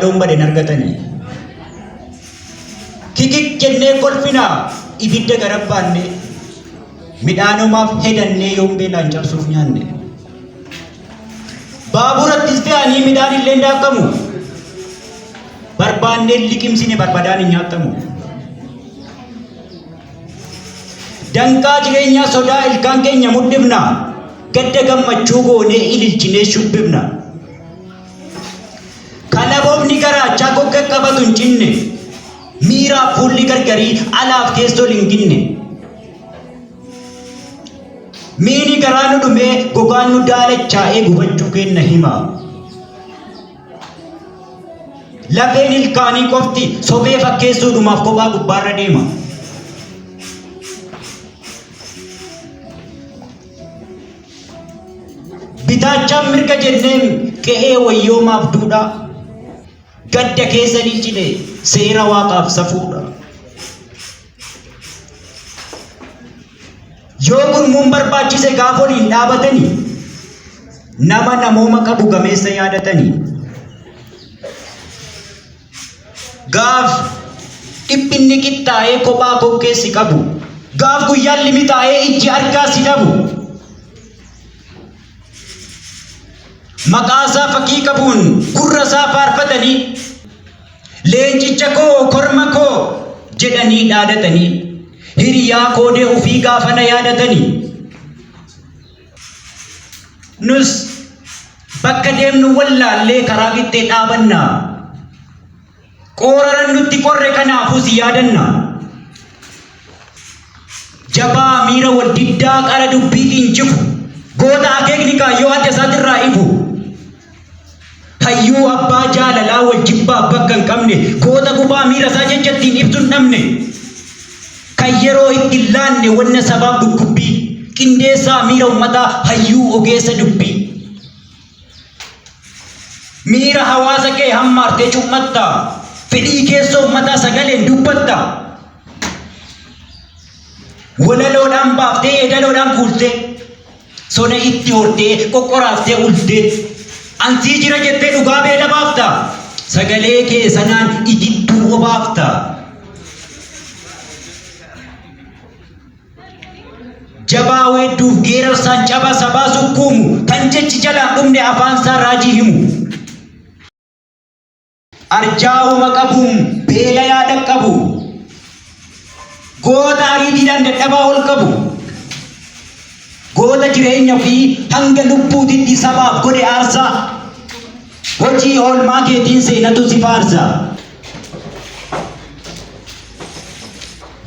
Lomba den argatani kikik jenne kolfina ibidda garabbaanne midhaanumaaf hedanne yombee laancaabsuuf nyaanne baaburattis fe'anii midhaan illee daakamu barbaannee liqimsine barbadaan hin nyaatamu danqaa jireenyaa sodaa ilkaan keenya muddifna gadda gammachuu goonee ililchinee shubbifna kalaboofni garaachaa gogga qabatu hin cinne miiraa fuulli gargarii alaaf keessoo linginne miini garaa nu dhumee gogaan nu daalachaa'ee gubachuu kenna hima lafeen ilkaanii qofti sobee fakkeessuudhumaaf kophaa gubbaarra deema bitaachaan mirga jenneen qe'ee wayyoomaaf duudha gadda keessa ililchine seera waaqaaf safuudha yoo gurmuun barbaachise gaaf waliin dhaabatanii nama namooma qabu gameessa yaadatanii gaaf dhiphinni qixxaa'ee kophaa kokkeessi qabu gaaf guyyaan limitaa'ee ijji argaa si dhabu maqaasaa fakkii qabuun gurrasaa faarfatanii leencicha koo korma koo jedhanii dhaadatanii hiriyaa koodee ofii gaafana yaadatanii nus bakka deemnu wallaallee karaa qixxee dhaabannaa qooraran nutti qorre kanaafus yaadanna jabaa miira wal diddaa qara dubbiitiin jifu goota akeekni kaayyoo adda isaatirraa ifu hayyuu abbaa jaalalaa wal jibbaa bakka hin qabne goota gubaa miira isaa jechattiin ibsu hin dhabne kan yeroo itti laanne wanna sabaaf dhukkubbii qindeessaa miira ummataa hayyuu ogeessa dubbii miira hawaasa kee hammaartee cummatta fedhii keessoo ummataa sagaleen dubbatta walaloodhaan baaftee eedaloodhaan kuultee sona itti hortee qoqqoraaftee ultee ansii jira jettee dhugaa beela baafta sagalee kee sanaan itittuu obaafta jabaa weedduuf geerarsaan caba sabaa sukkuumu kan jechi jalaan dhumne afaansaa raajii himu arjaa'uma qabuun beela yaada qabu goota ariitiidhaan dadhabaa ol qabu goota jireenya fi hanga lubbuutitti sabaaf godhe aarsaa hojii oolmaa keetiin seenatu si faarsa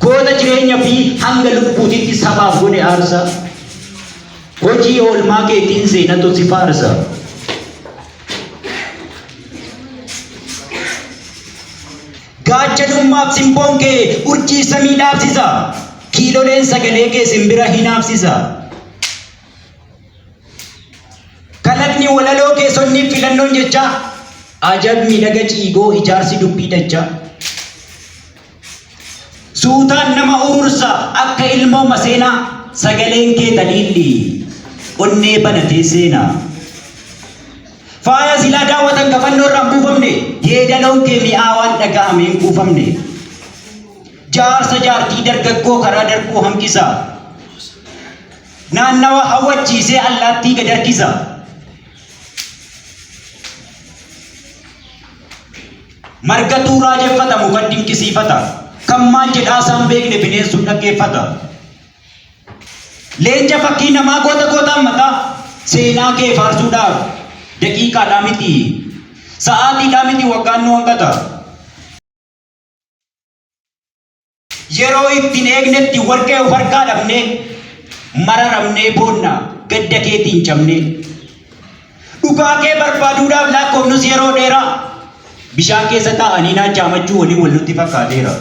goota jireenya fi hanga lubbuutitti sabaaf godhe aarsaa hojii oolmaa keetiin seenatu si faarsa gaachanummaaf simboon kee urjii samii dhaabsisa kiiloleen sagalee kee simbira hinaafsisa kalaqni walaloo kee sonniif filannoon jecha ajab miidhaga ciigoo ijaarsi dubbii dacha suutaan nama urursa akka ilmoo maseenaa sagaleen kee taliilli onnee banatee seenaa faaya silaa daawwatan kafannoo irraan buufamne yeedaloon kee mi'aawaan dhaga'ameen kuufamne jaarsa jaartii dargaggoo karaa darbuu hanqisa naannawa hawwachiisee allaattii gad harkisa marga tuuraa jeffata muka dinqisiifata kan maal jedhaa isaan beekne bineensuun dhaggeeffata leenca fakkii namaa goota gootaan mataa seenaa kee faarsuudhaaf daqiiqaadhaa miti sa'aatiidhaa miti waggaan nu hangata yeroo ittiin eegnetti warqee of harkaa dhabne mararamnee boonna gadda keetiin cabne dhugaa kee barbaaduudhaaf lakkoofnus yeroo dheeraa bishaan keessa taa'anii naachaamachuu waliin wal nutti fakkaateera.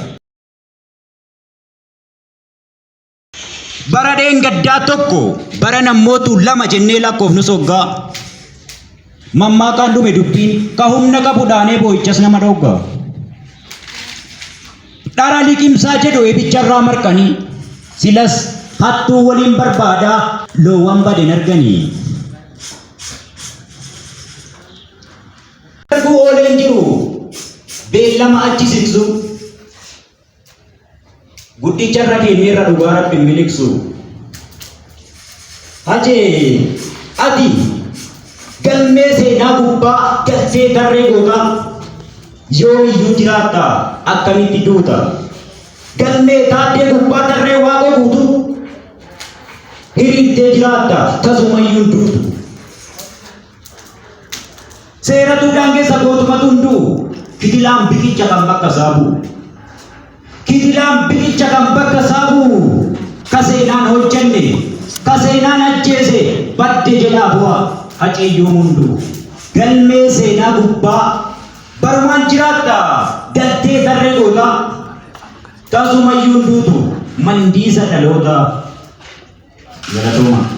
Bara dheengaddaa tokko bara nammootu lama jennee lakkoofnus hoggaa mammaaqaan dhume dubbiin ka humna qabu dhaanee boo'ichas nama dhogga dhara liqimsaa jedhu eebicharraa marqanii silas hattuu waliin barbaadaa loowwan baden arganii ooleen jiru beellama achi siksu guddicharra keenyerra dhugaa rabbi miliqsu hajee ati galmee seenaa gubbaa galtee tarree goota yoo iyyuu jiraatta akkamitti duuta galmee taaddee gubbaa tarree waaqoo guutu hiriittee jiraatta tasumayyuu duutu seeratu daangeessa gootumatu hunduu kitilaan biqicha kan bakka saabu kitilaan biqicha kan bakka saabu kaseenaan hojjenne kaseenaan ajjeese badde jedhaa bu'a haceeyyoo hundu galmee seenaa gubbaa barumaan jiraatta galtee tarree goota tasumayyuu duutu mandiisa dhaloota galatooma.